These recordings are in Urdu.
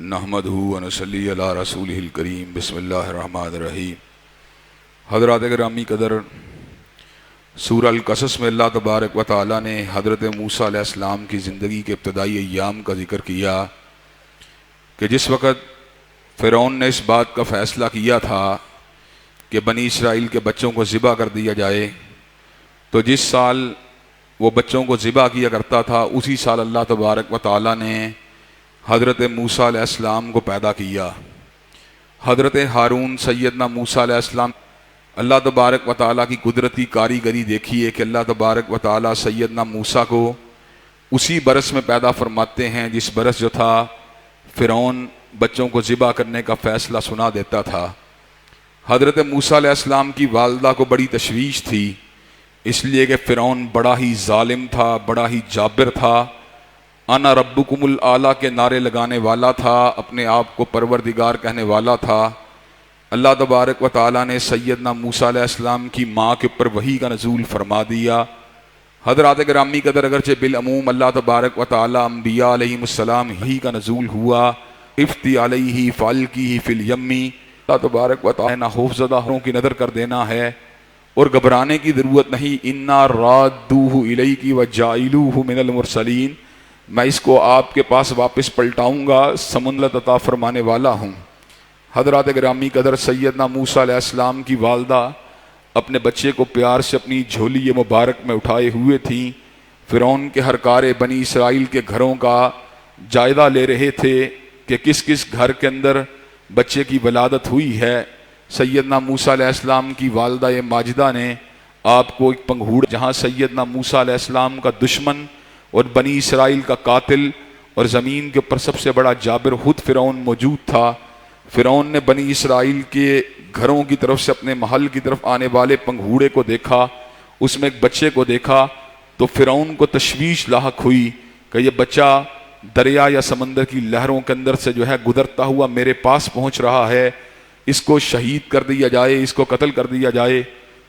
نحمدہ ونصلی علی رسولہ الکریم بسم اللہ الرحمن الرحیم۔ حضرات گرامی قدر، سورہ القصص میں اللہ تبارک و تعالیٰ نے حضرت موسیٰ علیہ السلام کی زندگی کے ابتدائی ایام کا ذکر کیا کہ جس وقت فرعون نے اس بات کا فیصلہ کیا تھا کہ بنی اسرائیل کے بچوں کو ذبح کر دیا جائے، تو جس سال وہ بچوں کو ذبح کیا کرتا تھا اسی سال اللہ تبارک و تعالیٰ نے حضرت موسیٰ علیہ السلام کو پیدا کیا۔ حضرت ہارون سیدنا موسیٰ علیہ السلام، اللہ تبارک و تعالیٰ کی قدرتی کاریگری دیکھیے کہ اللہ تبارک و تعالیٰ سیدنا موسیٰ کو اسی برس میں پیدا فرماتے ہیں جس برس جو تھا فرعون بچوں کو ذبح کرنے کا فیصلہ سنا دیتا تھا۔ حضرت موسیٰ علیہ السلام کی والدہ کو بڑی تشویش تھی، اس لیے کہ فرعون بڑا ہی ظالم تھا، بڑا ہی جابر تھا، انا ربکم الاعلیٰ کے نعرے لگانے والا تھا، اپنے آپ کو پروردگار کہنے والا تھا۔ اللہ تبارک و تعالیٰ نے سیدنا موسیٰ علیہ السلام کی ماں کے اوپر وحی کا نزول فرما دیا۔ حضرات گرامی قدر، اگرچہ بالعموم اللہ تبارک و تعالیٰ انبیاء علیہم السلام ہی کا نزول ہوا، افتی علیہ فالقیہ فی الیم، اللہ تبارک و تعالیٰ نے خوفزدہوں کی نظر کر دینا ہے اور گھبرانے کی ضرورت نہیں۔ انا رادوہ الیک وجاعلوہ من المرسلین، میں اس کو آپ کے پاس واپس پلٹاؤں گا، سمندر عطا فرمانے والا ہوں۔ حضرات گرامی قدر، سیدنا موسیٰ علیہ السلام کی والدہ اپنے بچے کو پیار سے اپنی جھولی مبارک میں اٹھائے ہوئے تھیں، فرعون کے ہرکار بنی اسرائیل کے گھروں کا جائزہ لے رہے تھے کہ کس کس گھر کے اندر بچے کی ولادت ہوئی ہے۔ سیدنا موسیٰ علیہ السلام کی والدہ ماجدہ نے آپ کو ایک پنگھوڑ، جہاں سیدنا موسیٰ علیہ السلام کا دشمن اور بنی اسرائیل کا قاتل اور زمین کے اوپر سب سے بڑا جابر خود فرعون موجود تھا، فرعون نے بنی اسرائیل کے گھروں کی طرف سے اپنے محل کی طرف آنے والے پنگھوڑے کو دیکھا، اس میں ایک بچے کو دیکھا تو فرعون کو تشویش لاحق ہوئی کہ یہ بچہ دریا یا سمندر کی لہروں کے اندر سے جو ہے گزرتا ہوا میرے پاس پہنچ رہا ہے، اس کو شہید کر دیا جائے، اس کو قتل کر دیا جائے۔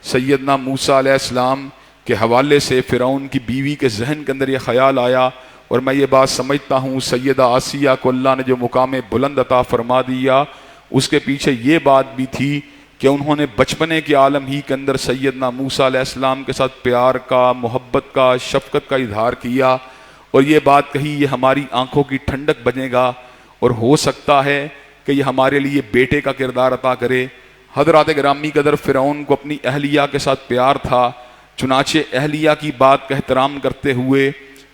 سیدنا موسیٰ علیہ السلام کے حوالے سے فرعون کی بیوی کے ذہن کے اندر یہ خیال آیا، اور میں یہ بات سمجھتا ہوں سیدہ آسیہ کو اللہ نے جو مقام بلند عطا فرما دیا، اس کے پیچھے یہ بات بھی تھی کہ انہوں نے بچپنے کے عالم ہی کے اندر سیدنا موسیٰ علیہ السلام کے ساتھ پیار کا، محبت کا، شفقت کا اظہار کیا، اور یہ بات کہی یہ ہماری آنکھوں کی ٹھنڈک بنے گا اور ہو سکتا ہے کہ یہ ہمارے لیے بیٹے کا کردار عطا کرے۔ حضرات گرامی قدر، فرعون کو اپنی اہلیہ کے ساتھ پیار تھا، چنانچہ اہلیہ کی بات کا احترام کرتے ہوئے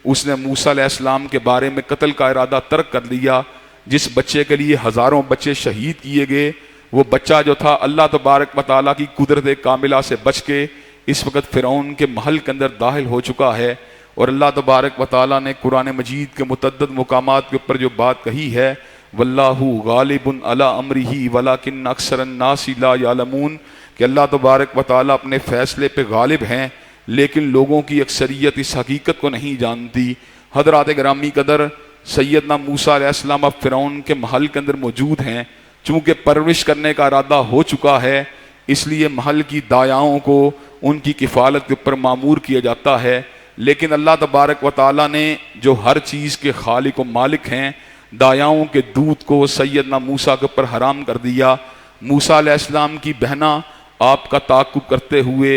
اس نے موسیٰ علیہ السلام کے بارے میں قتل کا ارادہ ترک کر لیا۔ جس بچے کے لیے ہزاروں بچے شہید کیے گئے، وہ بچہ جو تھا اللہ تبارک و تعالیٰ کی قدرت کاملہ سے بچ کے اس وقت فرعون کے محل کے اندر داخل ہو چکا ہے، اور اللہ تبارک و تعالیٰ نے قرآن مجید کے متعدد مقامات کے اوپر جو بات کہی ہے، واللہ غالب علی امرہ ولکن اکثر الناس لا یعلمون، کہ اللہ تبارک و تعالیٰ اپنے فیصلے پہ غالب ہیں لیکن لوگوں کی اکثریت اس حقیقت کو نہیں جانتی۔ حضرات گرامی قدر، سیدنا موسیٰ علیہ السلام اب فرعون کے محل کے اندر موجود ہیں، چونکہ پرورش کرنے کا ارادہ ہو چکا ہے، اس لیے محل کی دایاؤں کو ان کی کفالت کے اوپر مامور کیا جاتا ہے، لیکن اللہ تبارک و تعالیٰ نے جو ہر چیز کے خالق و مالک ہیں، دایاؤں کے دودھ کو سیدنا موسیٰ کے اوپر حرام کر دیا۔ موسیٰ علیہ السلام کی بہناں آپ کا تعاقب کرتے ہوئے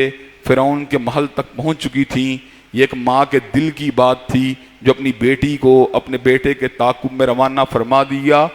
فرعون کے محل تک پہنچ چکی تھیں۔ یہ ایک ماں کے دل کی بات تھی جو اپنی بیٹی کو اپنے بیٹے کے تعاقب میں روانہ فرما دیا۔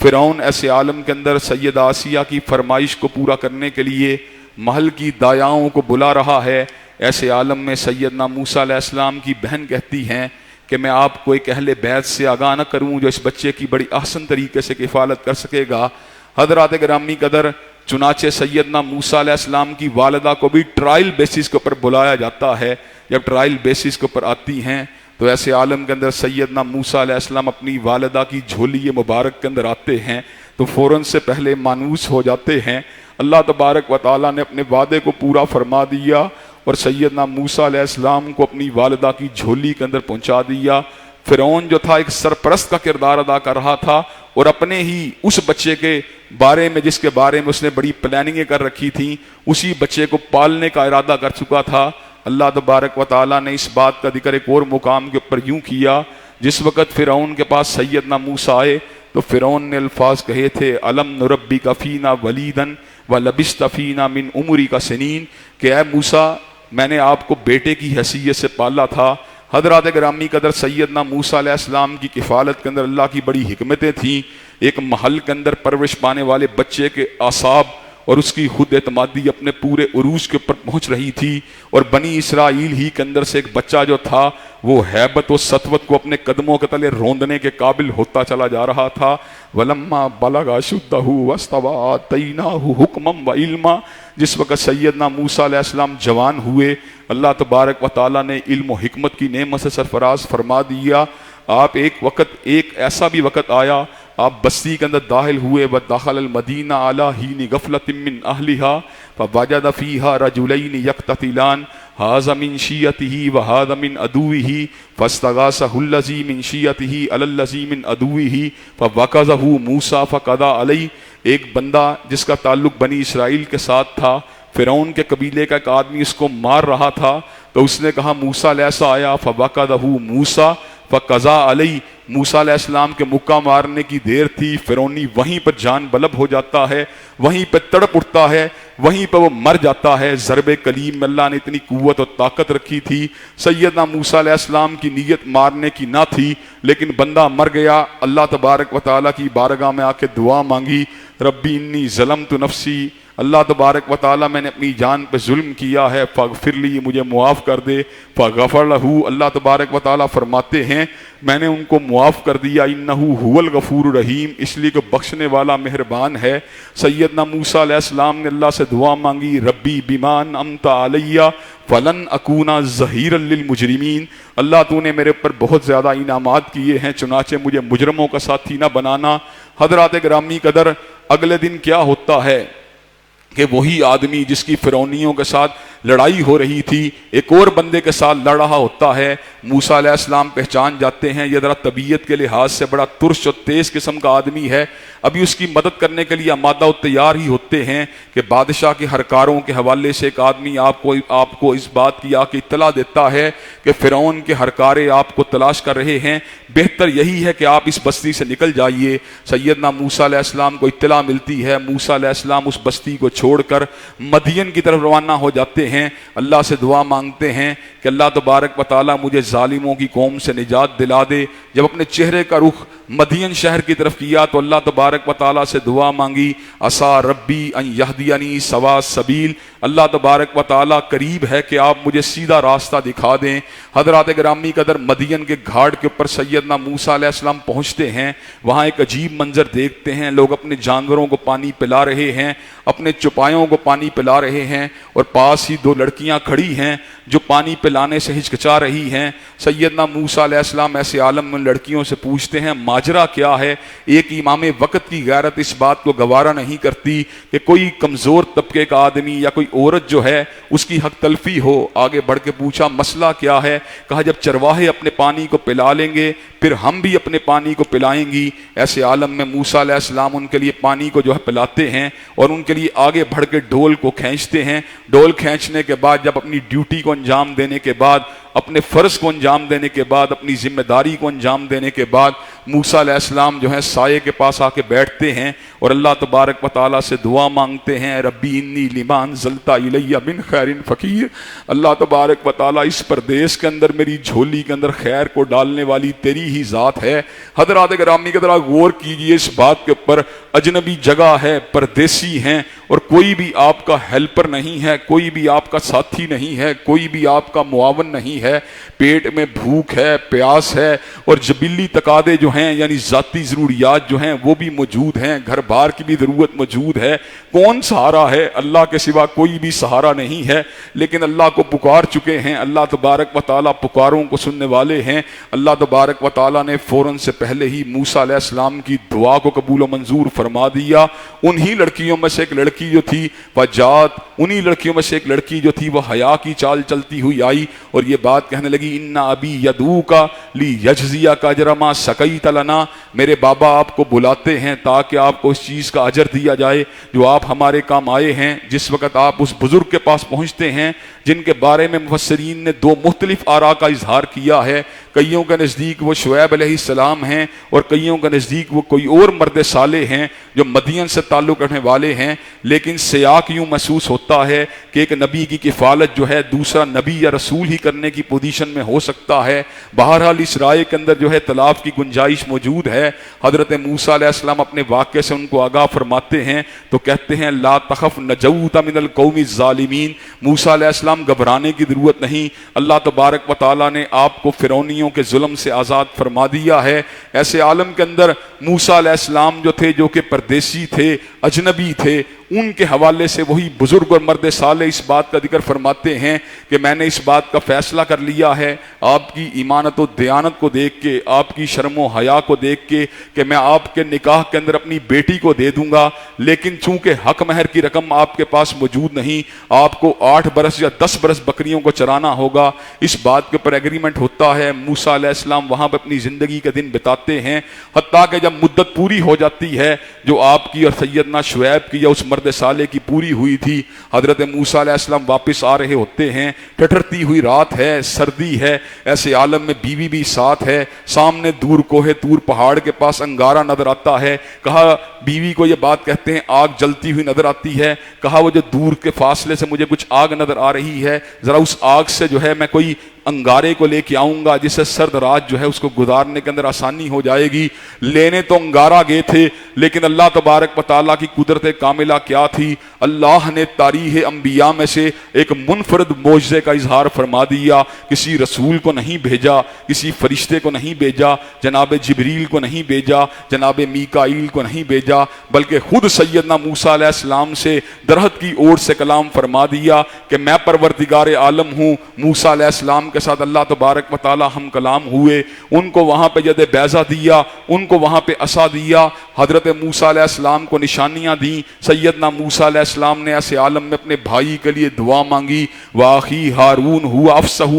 فرعون ایسے عالم کے اندر سیدہ آسیہ کی فرمائش کو پورا کرنے کے لیے محل کی دایاؤں کو بلا رہا ہے۔ ایسے عالم میں سیدنا موسیٰ علیہ السلام کی بہن کہتی ہیں کہ میں آپ کو ایک اہل بیت سے آگاہ نہ کروں جو اس بچے کی بڑی احسن طریقے سے کفالت کر سکے گا۔ حضرات گرامی قدر، چنانچہ سیدنا موسیٰ علیہ السلام کی والدہ کو بھی ٹرائل بیسس کے اوپر بلایا جاتا ہے۔ جب ٹرائل بیسس کے اوپر آتی ہیں تو ایسے عالم کے اندر سیدنا موسیٰ علیہ السلام اپنی والدہ کی جھولی مبارک کے اندر آتے ہیں تو فوراً سے پہلے مانوس ہو جاتے ہیں۔ اللہ تبارک و تعالیٰ نے اپنے وعدے کو پورا فرما دیا اور سیدنا موسیٰ علیہ السلام کو اپنی والدہ کی جھولی کے اندر پہنچا دیا۔ فرعون جو تھا ایک سرپرست کا کردار ادا کر رہا تھا، اور اپنے ہی اس بچے کے بارے میں جس کے بارے میں اس نے بڑی پلاننگیں کر رکھی تھیں، اسی بچے کو پالنے کا ارادہ کر چکا تھا۔ اللہ تبارک و تعالیٰ نے اس بات کا ذکر ایک اور مقام کے اوپر یوں کیا، جس وقت فرعون کے پاس سیدنا موسیٰ آئے تو فرعون نے الفاظ کہے تھے الم نربک فینا ولیدن ولبست فینا من عمرک سنین، کہ اے موسیٰ میں نے آپ کو بیٹے کی حیثیت سے پالا تھا۔ حضرات گرامی قدر سیدنا موسیٰ علیہ السلام کی کفالت کے اندر اللہ کی بڑی حکمتیں تھیں۔ ایک محل کے اندر پرورش پانے والے بچے کے اعصاب اور اس کی خود اعتمادی اپنے پورے عروج کے اوپر پہنچ رہی تھی، اور بنی اسرائیل ہی کے اندر سے ایک بچہ جو تھا وہ ہیبت و سطوت کو اپنے قدموں کے تلے روندنے کے قابل ہوتا چلا جا رہا تھا۔ وَلَمَّا بَلَغَ أَشُدَّهُ وَاسْتَوَىٰ آتَيْنَاهُ حُكْمًا وَعِلْمًا، جس وقت سیدنا موسیٰ علیہ السلام جوان ہوئے، اللہ تبارک و تعالیٰ نے علم و حکمت کی نعمت سے سرفراز فرما دیا۔ آپ ایک ایسا بھی وقت آیا، آپ بستی کے اندر داخل ہوئے، وَدَخَلَ الْمَدِينَةَ عَلَىٰ حِينِ غَفْلَةٍ مِّنْ أَهْلِهَا فَوَجَدَ فِيهَا رَجُلَيْنِ يَقْتَتِلَانِ هَٰذَا مِنْ شِيَّتِهِ وَهَٰذَا مِنْ عَدُوِّهِ فَاسْتَغَاثَهُ الَّذِي مِنْ شِيَّتِهِ عَلَى الَّذِي مِنْ عَدُوِّهِ فَوَكَزَهُ مُوسَىٰ فَقَضَىٰ عَلَيْهِ۔ ایک بندہ جس کا تعلق بنی اسرائیل کے ساتھ تھا، فرعون کے قبیلے کا ایک آدمی اس کو مار رہا تھا، تو اس نے کہا موسیٰ علیہ السلام آیا، فَوَكَزَهُ مُوسَىٰ فَقَضَىٰ عَلَيْهِ، موسیٰ علیہ السلام کے مکہ مارنے کی دیر تھی، فرعونی وہیں پر جان بلب ہو جاتا ہے، وہیں پہ تڑپ اٹھتا ہے، وہیں پہ وہ مر جاتا ہے۔ ضرب کلیم میں اللہ نے اتنی قوت اور طاقت رکھی تھی، سیدنا موسیٰ علیہ السلام کی نیت مارنے کی نہ تھی، لیکن بندہ مر گیا۔ اللہ تبارک و تعالیٰ کی بارگاہ میں آ کے دعا مانگی، ربی انی ظلمت نفسی، اللہ تبارک و تعالیٰ میں نے اپنی جان پہ ظلم کیا ہے، فاغفر لی، مجھے معاف کر دے۔ فغفر لہ، اللہ تبارک و تعالیٰ فرماتے ہیں میں نے ان کو معاف کر دیا، انہ هو الغفور الرحیم، اس لیے کہ بخشنے والا مہربان ہے۔ سیدنا موسیٰ علیہ السلام نے اللہ سے دعا مانگی، ربی بما انعمت علی فلن اکون ظہیرا للمجرمین، اللہ تو نے میرے پر بہت زیادہ انعامات کیے ہیں، چنانچہ مجھے مجرموں کا ساتھی نہ بنانا۔ حضرات گرامی قدر اگلے دن کیا ہوتا ہے کہ وہی آدمی جس کی فرعونیوں کے ساتھ لڑائی ہو رہی تھی ایک اور بندے کے ساتھ لڑ رہا ہوتا ہے۔ موسیٰ علیہ السلام پہچان جاتے ہیں یہ ذرا طبیعت کے لحاظ سے بڑا ترش اور تیز قسم کا آدمی ہے، ابھی اس کی مدد کرنے کے لیے آمادہ و تیار ہی ہوتے ہیں کہ بادشاہ کے ہرکاروں کے حوالے سے ایک آدمی آپ کو اس بات کی آ کے اطلاع دیتا ہے کہ فرعون کے ہرکارے آپ کو تلاش کر رہے ہیں، بہتر یہی ہے کہ آپ اس بستی سے نکل جائیے۔ سیدنا موسیٰ علیہ السلام کو اطلاع ملتی ہے، موسیٰ علیہ السلام اس بستی کو چھوڑ کر مدین کی طرف روانہ ہو جاتے ہیں، اللہ سے دعا مانگتے ہیں کہ اللہ تبارک و تعالیٰ مجھے ظالموں کی قوم سے نجات دلا دے۔ جب اپنے چہرے کا رخ مدین شہر کی طرف کیا تو اللہ تبارک و تعالیٰ سے دعا مانگی، عسیٰ ربی ان یہدینی سواء السبیل، اللہ تبارک و تعالیٰ قریب ہے کہ آپ مجھے سیدھا راستہ دکھا دیں۔ حضرات گرامی قدر مدین کے گھاٹ کے اوپر سیدنا موسیٰ علیہ السلام پہنچتے ہیں، وہاں ایک عجیب منظر دیکھتے ہیں، لوگ اپنے جانوروں کو پانی پلا رہے ہیں، اپنے چوپایوں کو پانی پلا رہے ہیں، اور پاس ہی دو لڑکیاں کھڑی ہیں جو پانی پلانے سے ہچکچا رہی ہیں۔ سیدنا موسیٰ علیہ السلام ایسے عالم میں لڑکیوں سے پوچھتے ہیں ماجرا کیا ہے؟ ایک امام وقت کی غیرت اس بات کو گوارا نہیں کرتی کہ کوئی کمزور طبقے کا آدمی یا کوئی عورت جو ہے اس کی حق تلفی ہو۔ آگے بڑھ کے پوچھا مسئلہ کیا ہے؟ کہا جب چرواہے اپنے پانی کو پلا لیں گے پھر ہم بھی اپنے پانی کو پلائیں گی۔ ایسے عالم میں موسیٰ علیہ السلام ان کے لیے پانی کو جو ہے پلاتے ہیں اور ان کے لیے آگے بڑھ کے ڈول کو کھینچتے ہیں۔ ڈول کھینچنے کے بعد جب اپنی ڈیوٹی کو انجام دینے کے بعد، اپنے فرض کو انجام دینے کے بعد، اپنی ذمہ داری کو انجام دینے کے بعد موسیٰ علیہ السلام جو ہے سائے کے پاس آ کے بیٹھتے ہیں اور اللہ تبارک و تعالیٰ سے دعا مانگتے ہیں، ربی انی لما انزلت الی من خیر فقیر، اللہ تبارک و تعالیٰ اس پردیس کے اندر میری جھولی کے اندر خیر کو ڈالنے والی تیری ہی ذات ہے۔ حضرات گرامی قدر غور کیجئے اس بات کے اوپر، اجنبی جگہ ہے، پردیسی ہیں اور کوئی بھی آپ کا ہیلپر نہیں ہے، کوئی بھی آپ کا ساتھی نہیں ہے، کوئی بھی آپ کا معاون نہیں ہے، پیٹ میں بھوک ہے، پیاس ہے اور جبلی تقاضے جو ہیں یعنی ذاتی ضروریات جو ہیں وہ بھی موجود ہیں، گھر بار کی بھی ضرورت موجود ہے۔ کون سہارا ہے؟ اللہ کے سوا کوئی بھی سہارا نہیں ہے، لیکن اللہ کو پکار چکے ہیں، اللہ تبارک و تعالیٰ پکاروں کو سننے والے ہیں۔ اللہ تبارک و تعالیٰ نے فوراً سے پہلے ہی موسیٰ علیہ السلام کی دعا کو قبول و منظور فرما دیا۔ انہی لڑکیوں میں سے ایک لڑکی جو تھی وجات، انہی لڑکیوں میں سے ایک لڑکی جو تھی وہ حیا کی چال چلتی ہوئی آئی اور یہ بات کہنے لگی، ان ابی یدعوک لیجزیک اجر ما سقیت لنا، میرے بابا آپ کو بلاتے ہیں تاکہ آپ کو اس اس چیز کا اجر دیا جائے جو آپ ہمارے کام آئے ہیں۔ جس وقت آپ اس بزرگ کے پاس پہنچتے ہیں جن کے بارے میں مفسرین نے دو مختلف آراء کا اظہار کیا ہے، کئیوں کے نزدیک وہ شعیب علیہ السلام ہیں اور کئیوں کے نزدیک وہ کوئی اور مرد صالح ہیں جو مدین سے تعلق رکھنے والے ہیں، لیکن سیاق یوں محسوس ہوتا ہے کہ ایک نبی کی کفالت جو ہے دوسرا نبی یا رسول ہی کرنے کی پوزیشن میں ہو سکتا ہے۔ بہرحال اس رائے کے اندر جو ہے طلاق کی گنجائش موجود ہے۔ حضرت موسیٰ علیہ السلام اپنے واقعے سے ان کو آگاہ فرماتے ہیں تو کہتے ہیں لا تخف نجوت من القوم الظالمین، موسیٰ علیہ السلام گھبرانے کی ضرورت نہیں، اللہ تبارک و تعالیٰ نے آپ کو فرعونیوں کے ظلم سے آزاد فرما دیا ہے۔ ایسے عالم کے اندر موسیٰ علیہ السلام جو تھے، جو کہ پردیسی تھے، اجنبی تھے، ان کے حوالے سے وہی بزرگ اور مرد صالح اس بات کا ذکر فرماتے ہیں کہ میں نے اس بات کا فیصلہ کر لیا ہے آپ کی ایمانت و دیانت کو دیکھ کے، آپ کی شرم و حیا کو دیکھ کے، کہ میں آپ کے نکاح کے اندر اپنی بیٹی کو دے دوں گا، لیکن چونکہ حق مہر کی رقم آپ کے پاس موجود نہیں، آپ کو 8 برس یا 10 برس بکریوں کو چرانا ہوگا۔ اس بات کے پر ایگریمنٹ ہوتا ہے۔ موسیٰ علیہ السلام وہاں پہ اپنی زندگی کے دن بتاتے ہیں، حتیٰ کہ جب مدت پوری ہو جاتی ہے جو آپ کی اور سیدنا شعیب کی یا اس مرد صالح کی پوری ہوئی تھی، حضرت موسیٰ علیہ السلام واپس آ رہے ہوتے ہیں، ٹھٹھرتی ہوئی رات ہے، سردی ہے، ایسے عالم میں بیوی بھی ساتھ ہے، سامنے دور کوہ طور پہاڑ کے پاس انگارہ نظر آتا ہے۔ کہا بیوی کو یہ بات کہتے ہیں آگ جلتی ہوئی نظر آتی ہے، کہا وہ جو دور کے فاصلے سے مجھے کچھ آگ نظر آ رہی ہے، ذرا اس آگ سے جو ہے میں کوئی انگارے کو لے کے آؤں گا جس سے سرد رات جو ہے اس کو گزارنے کے اندر آسانی ہو جائے گی۔ لینے تو انگارہ گئے تھے، لیکن اللہ تبارک و تعالیٰ کی قدرت کاملہ کیا تھی، اللہ نے تاریخ انبیاء میں سے ایک منفرد معجزے کا اظہار فرما دیا۔ کسی رسول کو نہیں بھیجا، کسی فرشتے کو نہیں بھیجا، جناب جبریل کو نہیں بھیجا، جناب میکائیل کو نہیں بھیجا، بلکہ خود سیدنا موسیٰ علیہ السلام سے درخت کی اوٹ سے کلام فرما دیا کہ میں پروردگار عالم ہوں۔ موسیٰ علیہ السلام کے ساتھ اللہ تبارک و تعالی ہم کلام ہوئے، ان کو وہاں پہ ید بیضہ دیا، ان کو وہاں پہ عصا دیا، حضرت موسیٰ علیہ السلام کو نشانیاں دیں۔ سیدنا موسیٰ علیہ السلام نے ایسے عالم میں اپنے بھائی کے لیے دعا مانگی، وَأَخِي هَارُونَ هُوَ أَفْصَحُ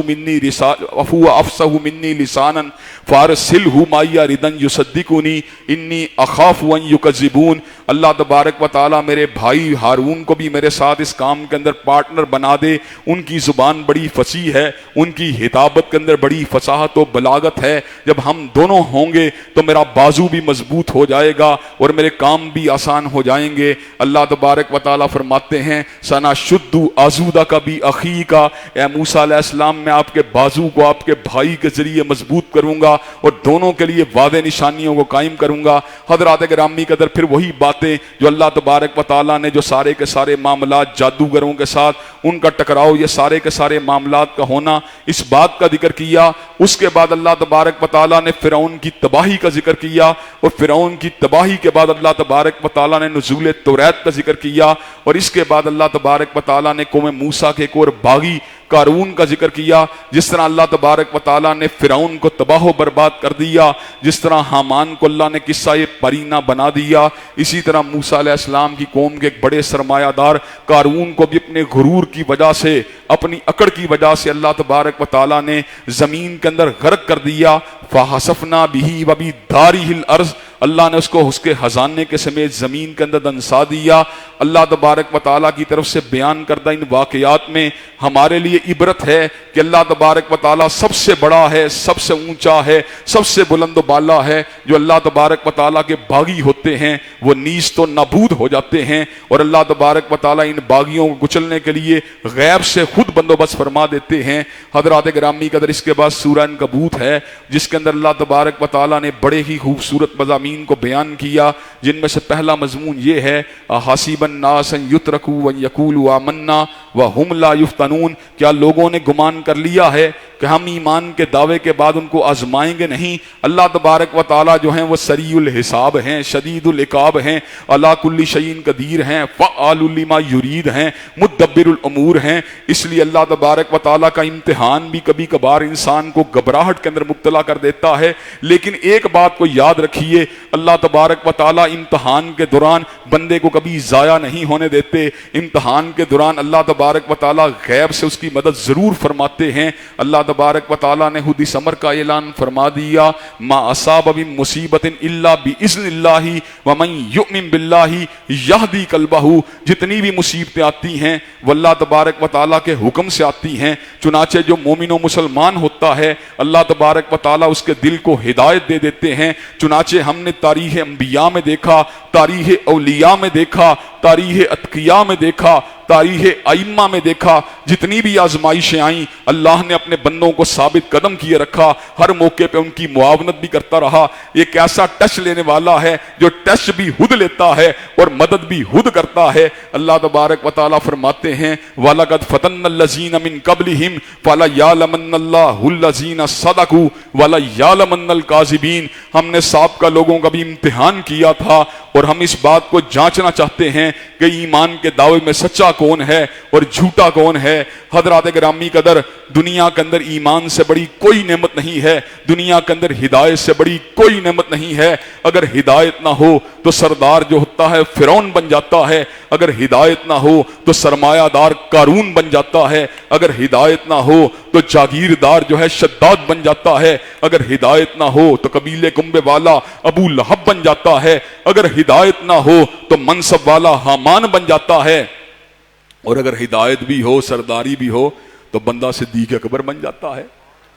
مِنِّي لِسَانًا فَأَرْسِلْهُ مَعِيَ رِدًا يُصَدِّقُنِي إِنِّي أَخَافُ أَن يُكَذِّبُونِ۔ اللہ تبارک و تعالیٰ میرے بھائی ہارون کو بھی میرے ساتھ اس کام کے اندر پارٹنر بنا دے، ان کی زبان بڑی فصیح ہے، ان کی خطابت کے اندر بڑی فصاحت و بلاغت ہے، جب ہم دونوں ہوں گے تو میرا بازو بھی مضبوط ہو جائے گا اور میرے کام بھی آسان ہو جائیں گے۔ اللہ تبارک و تعالیٰ فرماتے ہیں سَنَشُدُّ عَضُودَكَ بِأَخِيكَ، اے موسیٰ علیہ السلام میں آپ کے بازو کو آپ کے بھائی کے ذریعے مضبوط کروں گا اور دونوں کے لیے واضح نشانیوں کو قائم کروں گا۔ حضرات گرامی قدر، پھر وہی باتیں جو اللہ تبارک و تعالیٰ نے جو سارے کے سارے معاملات جادوگروں کے ساتھ ان کا ٹکراؤ، یہ سارے کے سارے معاملات کا ہونا، اس بات کا ذکر کیا۔ اس کے بعد اللہ تبارک و تعالیٰ نے فرعون کی تباہی کا ذکر کیا، اور فرعون کی تباہی کے بعد اللہ تبارک و تعالیٰ نے نزول توریت کا ذکر کیا، اور اس کے بعد اللہ تبارک و تعالیٰ نے قوم موسیٰ کے ایک اور باغی قارون کا ذکر کیا۔ جس طرح اللہ تبارک و تعالیٰ نے فرعون کو تباہ و برباد کر دیا، جس طرح حامان کو اللہ نے قصہ پرینہ بنا دیا، اسی طرح موسیٰ علیہ السلام کی قوم کے ایک بڑے سرمایہ دار قارون کو بھی اپنے غرور کی وجہ سے، اپنی اکڑ کی وجہ سے اللہ تبارک و تعالیٰ نے زمین کے اندر غرق کر دیا۔ فَحَسَفْنَا بِهِ وَبِدَارِهِ الْأَرْضِ، اللہ نے اس کو اس کے خزانے کے سمیت زمین کے اندر دنسا دیا۔ اللہ تبارک و تعالیٰ کی طرف سے بیان کردہ ان واقعات میں ہمارے لیے عبرت ہے کہ اللہ تبارک و تعالیٰ سب سے بڑا ہے، سب سے اونچا ہے، سب سے بلند و بالا ہے۔ جو اللہ تبارک و تعالیٰ کے باغی ہوتے ہیں وہ نیز تو نابود ہو جاتے ہیں، اور اللہ تبارک و تعالیٰ ان باغیوں کو کچلنے کے لیے غیب سے خود بندوبست فرما دیتے ہیں۔ حضرات گرامی قدر، اس کے بعد سورہ عنکبوت ہے جس کے اندر اللہ تبارک و تعالیٰ نے بڑے ہی خوبصورت مضامین کو بیان کیا، جن میں سے پہلا مضمون یہ ہے حسب الناس ان یترکوا ان یقولوا آمنا وہم لا یفتنون، کیا لوگوں نے گمان کر لیا ہے کہ ہم ایمان کے دعوے کے بعد ان کو آزمائیں گے نہیں؟ اللہ تبارک و تعالیٰ جو ہیں وہ سریع الحساب ہیں، شدید العقاب ہیں، علی کل شیء قدیر ہیں، فعال لما یرید ہیں، مدبر الامور ہیں۔ اس لیے اللہ تبارک و تعالیٰ کا امتحان بھی کبھی کبھار انسان کو گھبراہٹ کے اندر مبتلا کر دیتا ہے، لیکن ایک بات کو یاد رکھیے، اللہ تبارک و تعالیٰ امتحان کے دوران بندے کو کبھی ضائع نہیں ہونے دیتے۔ امتحان کے دوران اللہ تبارک تبارک و تعالیٰ غیب سے اس کی مدد ضرور فرماتے ہیں. اللہ تبارک و تعالیٰ نے خود اس امر کا اعلان فرما دیا, ما اصاب من مصیبت الا باذن اللہ ومن یؤمن باللہ یہدی قلبہ. جتنی بھی مصیبتیں آتی ہیں وہ اللہ تبارک و تعالیٰ کے حکم سے آتی ہیں. چنانچہ جو مومن و مسلمان ہوتا ہے اللہ تبارک و تعالیٰ اس کے دل کو ہدایت دے دیتے ہیں. چنانچہ ہم نے تاریخ انبیاء میں دیکھا, تاریخ اولیاء میں دیکھا, تاریخ اتقیاء میں دیکھا, تاریخ ائمہ میں دیکھا, جتنی بھی آزمائشیں آئیں اللہ نے اپنے بندوں کو ثابت قدم کیے رکھا, ہر موقع پہ ان کی معاونت بھی کرتا رہا. ایک ایسا ٹچ لینے والا ہے جو ٹچ بھی خود لیتا ہے اور مدد بھی خود کرتا ہے. اللہ تبارک و تعالیٰ فرماتے ہیں وَلَقَدْ فَتَنَّ الَّذِينَ مِن قَبْلِهِمْ فَلَيَعْلَمَنَّ اللَّهُ الَّذِينَ صَدَقُوا وَلَيَعْلَمَنَّ الْكَاذِبِينَ. ہم نے سابقہ لوگوں کا بھی امتحان کیا تھا اور ہم اس بات کو جانچنا چاہتے ہیں کہ ایمان کے دعوے میں سچا کون ہے اور جھوٹا کون ہے. حضرات گرامی قدر, دنیا کے اندر ایمان سے بڑی کوئی نعمت نہیں ہے, دنیا کے اندر ہدایت سے بڑی کوئی نعمت نہیں ہے. اگر ہدایت نہ ہو تو سردار جو ہوتا ہے فرعون بن جاتا ہے, اگر ہدایت نہ ہو تو سرمایہ دار قارون بن جاتا ہے, اگر ہدایت نہ ہو تو جاگیردار جو ہے شداد بن جاتا ہے, اگر ہدایت نہ ہو تو قبیلے کنبے والا ابو لہب بن جاتا ہے, اگر ہدایت نہ ہو تو منصب والا حامان بن جاتا ہے, اور اگر ہدایت بھی ہو سرداری بھی ہو تو بندہ صدیق اکبر بن جاتا ہے,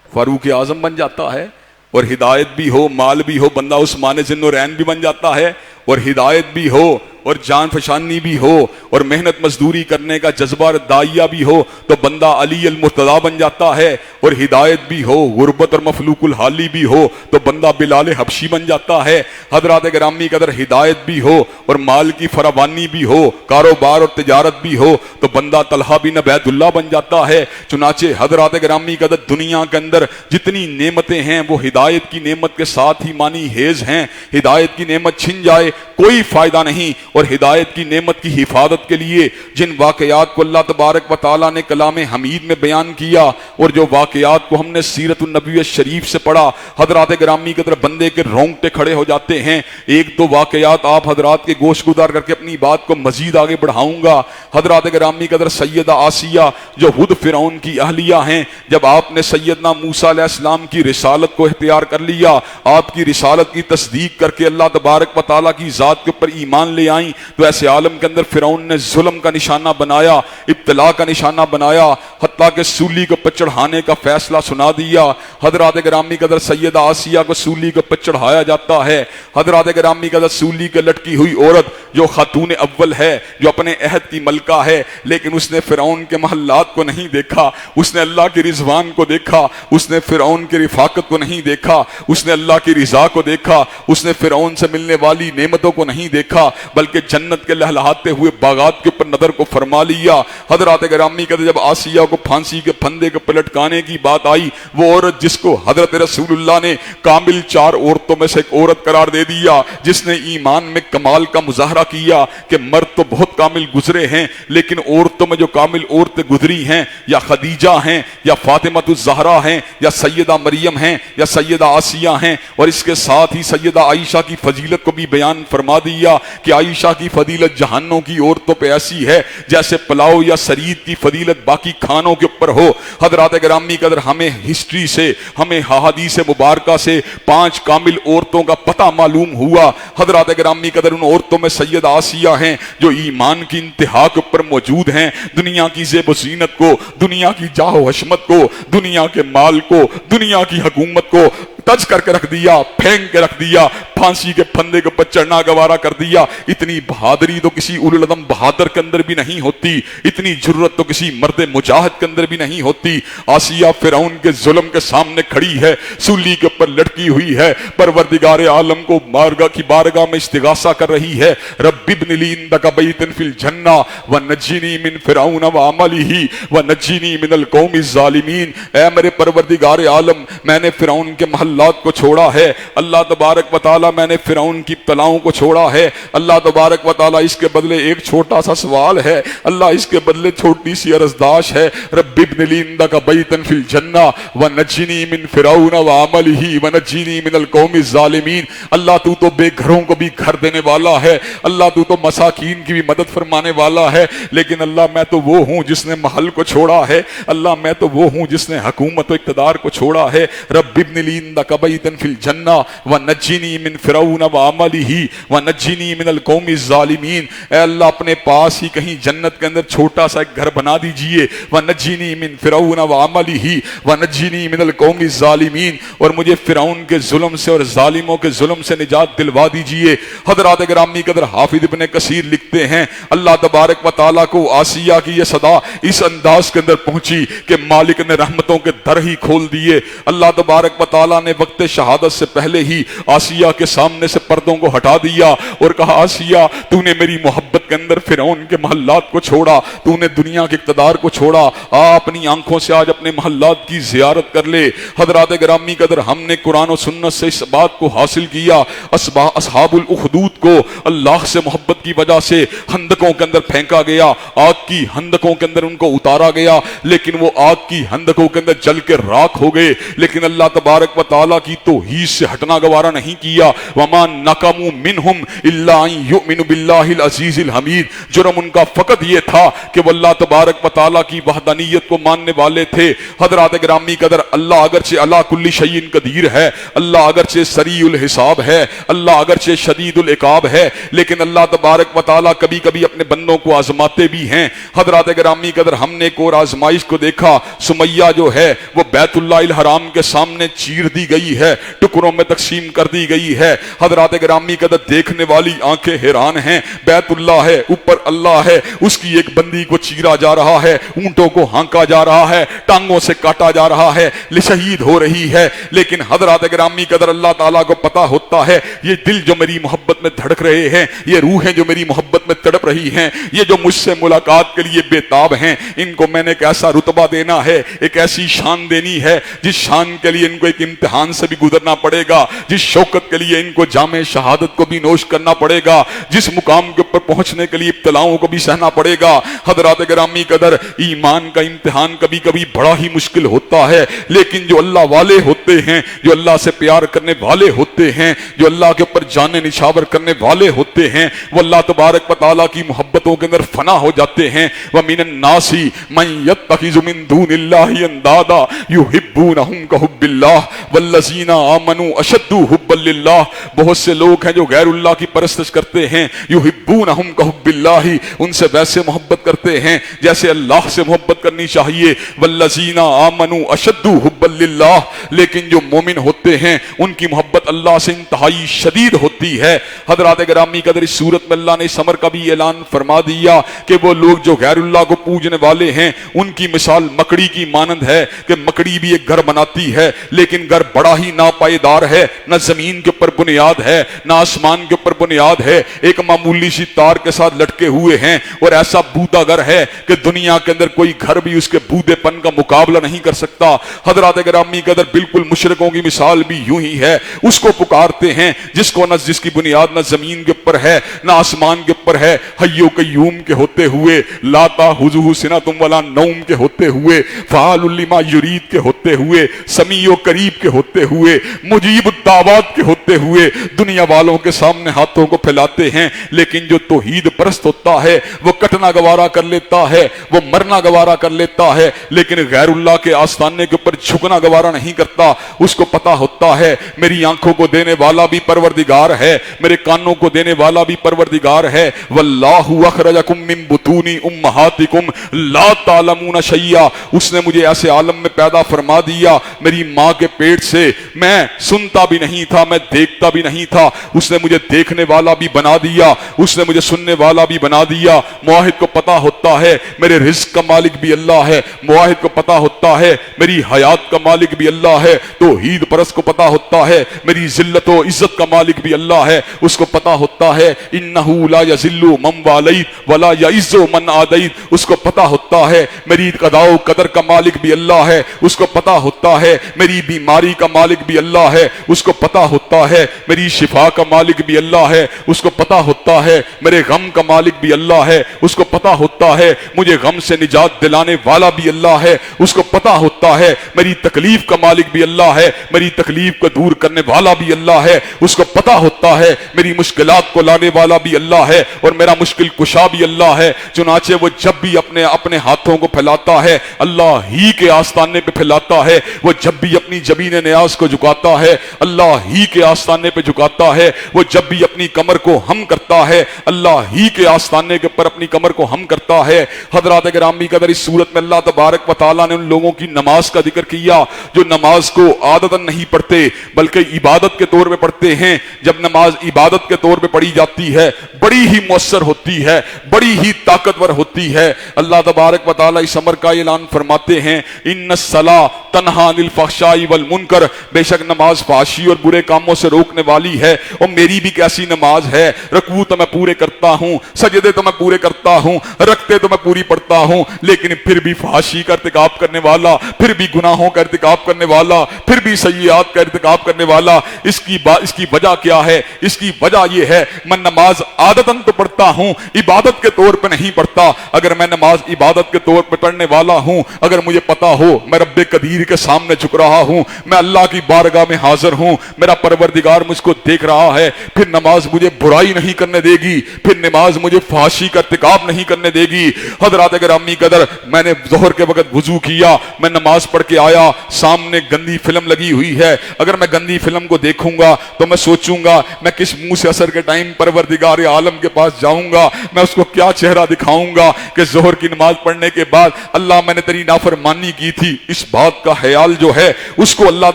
فاروق اعظم بن جاتا ہے. اور ہدایت بھی ہو مال بھی ہو بندہ عثمان ذی النورین بھی بن جاتا ہے, اور ہدایت بھی ہو اور جان فشانی بھی ہو اور محنت مزدوری کرنے کا جذبہ دائیہ بھی ہو تو بندہ علی المرتضیٰ بن جاتا ہے, اور ہدایت بھی ہو غربت اور مفلوق الحالی بھی ہو تو بندہ بلال حبشی بن جاتا ہے. حضرات گرامی قدر, ہدایت بھی ہو اور مال کی فراوانی بھی ہو, کاروبار اور تجارت بھی ہو تو بندہ طلحہ بن عبید اللہ بن جاتا ہے. چنانچہ حضرات گرامی قدر, دنیا کے اندر جتنی نعمتیں ہیں وہ ہدایت کی نعمت کے ساتھ ہی مانی حیز ہیں. ہدایت کی نعمت چھن جائے کوئی فائدہ نہیں, اور ہدایت کی نعمت کی حفاظت کے لیے جن واقعات کو اللہ تبارک و تعالیٰ نے کلام حمید میں بیان کیا اور جو واقعات کو ہم نے سیرت النبی شریف سے پڑھا, حضرات گرامی قدر بندے کے رونگٹے کھڑے ہو جاتے ہیں. ایک دو واقعات آپ حضرات کے گوش گزار کر کے اپنی بات کو مزید آگے بڑھاؤں گا. حضرات گرامی قدر, سیدہ آسیہ جو خود فرعون کی اہلیہ ہیں, جب آپ نے سیدنا موسیٰ علیہ السلام کی رسالت کو اختیار کر لیا, آپ کی رسالت کی تصدیق کر کے اللہ تبارک و تعالیٰ کی ذات کے اوپر ایمان لے آئیں, تو ایسے عالم کے اندر فرعون نے ظلم کا نشانہ بنایا, ابتلا کا نشانہ بنایا, حتیٰ کہ سولی کو پر چڑھانے کا فیصلہ سنا دیا. حضرات گرامی قدر, سیدہ آسیہ کو سولی کو پر چڑھایا جاتا ہے. حضرات گرامی قدر, سولی کے لٹکی ہوئی عورت جو خاتون اول ہے, جو اپنے عہد کی ملکہ ہے, لیکن اس نے فرعون کے محلات کو نہیں دیکھا, اس نے اللہ کی رضوان کو دیکھا, اس نے فرعون کی رفاقت کو نہیں دیکھا, اس نے اللہ کی رضا کو دیکھا, اس نے فرعون سے ملنے والی نعمتوں کو نہیں دیکھا, بلکہ جنت کے لہلہاتے ہوئے باغات کے اوپر نظر کو فرما لیا. حضرات گرامی قدر, جب آسیہ کو پھانسی کے پھندے کو پلٹکانے کی بات آئی, وہ عورت جس کو حضرت رسول اللہ نے کامل 4 عورتوں میں سے ایک عورت قرار دے دیا, جس نے ایمان میں کمال کا مظاہرہ کیا کہ مرد تو بہت کامل گزرے ہیں لیکن عورتوں میں جو کامل عورتیں گزری ہیں یا خدیجہ ہیں یا فاطمۃ الزہرا ہیں یا سیدہ مریم ہیں یا سیدہ آسیہ ہیں, اور اس کے ساتھ ہی سیدہ عائشہ کی فضیلت کو بھی بیان فرما دیا کہ عائشہ کی فضیلت جہنوں کی عورتوں پہ ایسی ہے جیسے پلاؤ یا سرید کی فضیلت باقی کھانوں کے اوپر ہو. حضرات گرامی قدر, ہمیں ہسٹری سے, ہمیں احادیث مبارکہ سے 5 کامل عورتوں کا پتہ معلوم ہوا. حضرات گرامی قدر, ان عورتوں میں سیدہ آسیہ ہیں جو ایمان کی انتہا کے اوپر موجود ہیں, دنیا کی زیب و زینت کو, دنیا کی جاہ و حشمت کو, دنیا کے مال کو, دنیا کی حکومت کو تج کر کے رکھ دیا, پھینک کے رکھ دیا, پھانسی کے پھندے کے اوپر چڑھنا گوارا کر دیا. اتنی بہادری تو کسی اولو العزم بہادر کے اندر بھی نہیں ہوتی, اتنی جرت تو کسی مرد مجاہد کے اندر بھی نہیں ہوتی. آسیہ فرعون کے ظلم کے سامنے کھڑی ہے, سولی کے اوپر لٹکی ہوئی ہے, پروردگار عالم کو بارگاہ کی بارگاہ میں استغاثہ کر رہی ہے, رب ابن لی عندک بیتا فی الجنہ ونجنی من فرعون وعملہ ونجنی من القوم الظالمین. اے میرے پروردگار عالم, میں نے فرعون کے محل محلات کو چھوڑا ہے، اللہ تبارک و تعالیٰ میں نے فرعون کی ابتلاؤں کو چھوڑا ہے، اللہ تبارک و تعالیٰ اس کے بدلے ایک چھوٹا سا سوال ہے، اللہ اس کے بدلے چھوٹی سی عرضداش ہے، رب ابن لی عندک بیتا فی الجنہ ونجنی من فرعون وعملہ ونجنی من القوم الظالمین۔ اللہ تو بے گھروں کو بھی گھر دینے والا ہے، اللہ تو مساکین کی بھی مدد فرمانے والا ہے، لیکن اللہ میں تو وہ ہوں جس نے محل کو چھوڑا ہے، اللہ میں تو وہ ہوں جس نے حکومت و اقتدار کو چھوڑا ہے۔ رب ابن لی عندک بیتا فی الجنہ ونجنی من فرعون وعملہ ونجنی من القوم الظالمین۔ اے اللہ اپنے پاس ہی کہیں جنت کے اندر چھوٹا سا ایک گھر بنا دیجئے، ونجنی من فرعون وعملہ ونجنی من القوم الظالمین، اور مجھے فرعون کے ظلم سے اور ظالموں کے ظلم سے نجات دلوا دیجئے۔ حضرات گرامی قدر حافظ ابن کثیر لکھتے ہیں اللہ تبارک و تعالیٰ کو آسیہ کی یہ صدا اس انداز کے اندر پہنچی کہ مالک نے رحمتوں کے در ہی کھول دیے۔ اللہ تبارک و تعالیٰ نے وقت شہادت سے پہلے ہی آسیہ کے سامنے سے پردوں کو ہٹا دیا اور کہا آسیہ تو نے میری محبت کے اندر فرعون کے محلات کو چھوڑا، تو نے دنیا کے اقتدار کو چھوڑا، اپنی آنکھوں سے آج اپنے محلات کی زیارت کر لے۔ حضرات گرامی قدر ہم نے قرآن و سنت سے اس بات کو حاصل کیا، اصحاب الاخدود کو اللہ سے محبت کی وجہ سے خندقوں کے اندر پھینکا گیا، آگ کی خندقوں کے اندر ان کو اتارا گیا، لیکن وہ آگ کی خندقوں کے اندر جل کے راکھ ہو گئے، لیکن اللہ تبارک و تعالیٰ کی توحید سے ہٹنا گوارا نہیں کیا۔ وما نقموا منہم الا ان یؤمنوا باللہ العزیز الحمید، جرم ان کا فقط یہ تھا کہ وہ اللہ تبارک و تعالیٰ کی وحدانیت کو ماننے والے تھے۔ حضرات گرامی قدر اللہ اگرچہ علی کل شیء قدیر ہے، اللہ اگرچہ سریع الحساب ہے، اللہ اگرچہ شدید العقاب ہے، لیکن اللہ تبارک و تعالیٰ کبھی کبھی اپنے بندوں کو آزماتے بھی ہیں۔ حضرات گرامی قدر ہم نے ایک اور آزمائش کو دیکھا، سمیہ جو ہے وہ بیت اللہ الحرام کے سامنے چیر دی گئی ہے، ٹکڑوں میں تقسیم کر دی گئی ہے۔ حضرات گرامی قدر دیکھنے والی آنکھیں حیران ہیں، بیت اللہ ہے، اوپر اللہ ہے، اس کی ایک بندی کو چیرا جا رہا ہے، اونٹوں کو ہانکا جا رہا ہے، ٹانگوں سے کاٹا جا رہا ہے، شہید ہو رہی ہے، لیکن حضرات گرامی قدر اللہ تعالیٰ کو پتا ہوتا ہے یہ دل جو میری محبت میں دھڑک رہے ہیں، یہ روحیں جو میری محبت میں تڑپ رہی ہیں، یہ جو مجھ سے ملاقات کے لیے بے تاب ہیں، ان کو میں نے ایک ایسا رتبہ دینا ہے، ایک ایسی شان دینی ہے جس شان کے لیے ان کو ایک امتحان سے بھی گزرنا پڑے گا، جس شوکت کے لیے ان کو جام شہادت کو بھی نوش کرنا پڑے گا، جس مقام کے اوپر پہنچنے کے لیے ابتلاؤں کو بھی سہنا پڑے گا۔ حضرات گرامی قدر ایمان کا امتحان کبھی کبھی بڑا ہی مشکل ہوتا ہے، لیکن جو اللہ والے ہوتے ہیں، جو اللہ سے پیار کرنے والے ہوتے ہیں، جو اللہ کے اوپر جانے نچھاور کرنے والے ہوتے ہیں، وہ اللہ تبارک و تعالیٰ کی محبتوں کے اندر فنا ہو جاتے ہیں۔ وَمِنَ النَّاسِ مَن يَتَّخِذُ مِن دُونِ اللَّهِ أَندَادًا يُحِبُّونَهُمْ كَحُبِّ اللَّهِ وَالَّذِينَ آمَنُوا أَشَدُّ حُبًّا لِلَّهِ، بہت سے لوگ ہیں جو غیر اللہ کی پرستش کرتے ہیں، يُحِبُّونَهُمْ كَحُبِّ اللَّهِ، ان سے ویسے محبت کرتے ہیں جیسے اللہ سے محبت کرنی چاہیے، وَالَّذِينَ آمَنُوا أَشَدُّ حُبًّا لِلَّهِ، لیکن جو مومن ہوتے ہیں ان کی محبت اللہ سے انتہائی شدید ہوتی ہے۔ حضرات گرامی قدر اس صورت میں اللہ نے اس امر کا بھی اعلان فرما دیا کہ وہ لوگ جو غیر اللہ کو پوجنے والے ہیں ان کی مثال مکڑی کی مانند ہے کہ مکڑی بھی ایک گھر بناتی ہے، لیکن گھر بڑا ہی ناپائیدار ہے، نہ زمین کے اوپر بنیاد ہے نہ آسمان کے اوپر بنیاد ہے، ایک معمولی سی تار کے ساتھ لٹکے ہوئے ہیں، اور ایسا بودا گھر ہے کہ دنیا کے اندر کوئی گھر بھی اس کے بودے پن کا مقابلہ نہیں کر سکتا۔ حضرات گرامی قدر بالکل مشرکوں کی مثال بھی یوں ہی ہے، اس کو پکارتے ہیں جس کو نہ جس کی بنیاد نہ زمین کے اوپر ہے نہ آسمان کے اوپر ہے، حی و قیوم کے ہوتے ہوئے، لا تأخذہ سنۃ ولا نوم کے ہوتے ہوئے، فعال لما یرید کے ہوتے ہوئے، سمیع و قریب کے ہوتے ہوئے، مجیب الدعوات کے ہوتے ہوئے، دنیا والوں کے سامنے ہاتھوں کو پھیلاتے ہیں، لیکن جو توحید پرست ہوتا ہے وہ کٹنا گوارا کر لیتا ہے، وہ مرنا گوارا کر لیتا ہے، لیکن غیر اللہ کے آستانے کے اوپر جھکنا گوارا نہیں کرتا۔ اس کو پتا ہوتا ہے میری آنکھوں کو دینے والا بھی پروردگار ہے، میرے کانوں کو دینے والا بھی پروردگار ہے، واللہ اخرجکم من بطون امہاتکم لا تعلمون شیئا، اس نے مجھے ایسے عالم میں پیدا فرما دیا، میری ماں کے پیٹ سے میں سنتا بھی نہیں تھا، میں دیکھتا بھی نہیں تھا، اس نے مجھے دیکھنے والا بھی بنا دیا، اس نے مجھے سننے والا بھی بنا دیا۔ موحد کو پتا ہوتا ہے میرے رزق کا مالک بھی اللہ ہے، موحد کو پتا ہوتا ہے میری حیات کا مالک بھی اللہ ہے، توحید پرست کو پتا ہوتا ہے میری ذلت و عزت کا مالک بھی اللہ ہے، اس کو پتا ہوتا ہے انہ لا یذل من والیت ولا یعز من عادیت، اس کو پتا ہوتا ہے میری قضاء و قدر کا مالک بھی اللہ ہے، اس کو پتا ہوتا ہے میری بیماری کا مالک بھی اللہ ہے، اس کو پتا ہوتا ہے میری شفا کا مالک بھی اللہ ہے، اس کو پتا ہوتا ہے میرے غم کا مالک بھی اللہ ہے، اس کو پتا ہوتا ہے مجھے غم سے نجات دلانے والا بھی اللہ ہے، اس کو پتا ہوتا ہے میری تکلیف کا مالک بھی اللہ ہے، میری تکلیف کو دور کرنے والا بھی اللہ ہے، اس کو پتا ہوتا ہے میری مشکلات کو لانے والا بھی اللہ ہے اور میرا مشکل کشا بھی اللہ ہے۔ چنانچہ وہ جب بھی اپنے ہاتھوں کو پھیلاتا ہے اللہ ہی کے آستانے پہ پھیلاتا ہے، وہ جب بھی اپنی جبین نیاز کو جھکاتا ہے اللہ ہی کے آستانے پہ جھکاتا ہے، وہ جب بھی اپنی کمر کو ہم کرتا ہے اللہ ہی کے آستانے کے پر اپنی کمر کو ہم کرتا ہے۔ حضرات گرامی قدر، اس صورت میں اللہ تبارک و تعالیٰ نے ان لوگوں کی نماز کا ذکر کیا جو نماز کو عادتاً نہیں پڑھتے بلکہ عبادت کے طور پہ پڑھتے ہیں۔ جب نماز عبادت کے طور پہ پڑھی جاتی ہے بڑی ہی مؤثر ہوتی ہے، بڑی ہی طاقتور ہوتی ہے۔ اللہ تبارک و تعالیٰ اس امر کا اعلان فرماتے ہیں ان الصلاۃ تنہی عن الفحشاء والمنکر، بے شک نماز فحشی اور برے کاموں سے روکنے والی ہے۔ اور میری بھی کیسی نماز ہے، رکوع تو میں پورے کرتا ہوں، سجدے تو میں پورے کرتا ہوں، رکعتیں تو میں پوری پڑھتا ہوں، لیکن پھر بھی فحشی کا ارتکاب کرنے والا، پھر بھی گناہوں کا ارتکاب کرنے والا، پھر بھی سیئات کا ارتکاب کرنے والا۔ اس کی وجہ کیا ہے؟ اس کی وجہ یہ ہے میں نماز عادتاً تو پڑھتا ہوں، عبادت کے طور پہ نہیں پڑھتا۔ اگر میں نماز عبادت کے طور پہ پڑھنے والا ہوں، اگر مجھے پتا ہو میں رب قدیر کے سامنے جھک رہا ہوں، میں اللہ کی بارگاہ میں حاضر ہوں، میرا پروردگار مجھ کو دیکھ رہا ہے، پھر نماز مجھے برائی نہیں کرنے دے گی، پھر نماز مجھے فحشی کا ارتکاب نہیں کرنے دے گی۔ حضرات گرامی قدر، میں نے ظہر کے وقت وضو کیا، میں نماز پڑھ کے آیا، سامنے گندی فلم لگی ہوئی ہے، اگر میں گندی فلم کو دیکھوں گا تو میں سوچوں گا میں کس منہ سے عصر کے ٹائم پروردگار عالم کے پاس جاؤں گا، میں اس کو کیا چہرہ دکھاؤں گا کہ ظہر کی نماز پڑھنے کے بعد اللہ میں نے تیری نافرمانی کی تھی۔ اس بات کا خیال جو ہے اس کو اللہ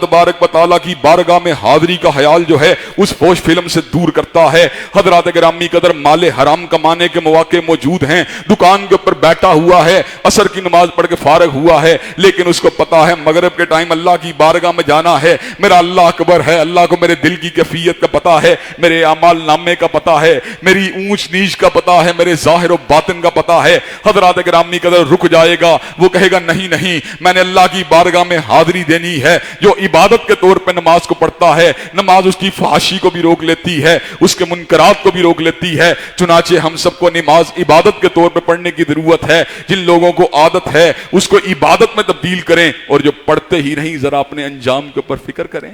تبارک و تعالیٰ کی بارگاہ میں حاضری کا خیال جو ہے اس فوش فلم سے دور کرتا ہے۔ حضرات گرامی قدر، مال حرام کمانے کے مواقع موجود ہیں، دکان کے اوپر بیٹھا ہوا ہے، عصر کی نماز پڑھ کے فارغ ہوا ہے، لیکن اس کو پتا ہے مغرب کے ٹائم اللہ کی بارگاہ میں جانا ہے، میرا اللہ اکبر ہے، اللہ کو میرے دل کی کیفیت کا پتا ہے، میرے اعمال نامے کا پتا ہے، میری اونچ نیچ کا پتا ہے، میرے ظاہر و باطن کا پتا ہے۔ حضرات گرامی قدر، رک جائے گا، وہ کہے گا نہیں نہیں، میں نے اللہ کی بارگاہ میں حاضری دینی ہے۔ جو عبادت کے طور پہ نماز کو پڑھتا ہے، نماز اس کی فحاشی کو بھی روک لیتی ہے، اس کے منکرات کو بھی روک لیتی ہے۔ چنانچہ ہم سب کو نماز عبادت کے طور پہ پڑھنے کی ضرورت ہے۔ جن لوگوں کو عادت ہے اس کو عبادت میں تبدیل کریں، اور جو پڑھتے ہی نہیں ذرا اپنے انجام کے اوپر فکر کریں۔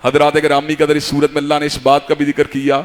حضرات گرامی قدر، اس صورت میں اللہ نے اس بات کا بھی ذکر کیا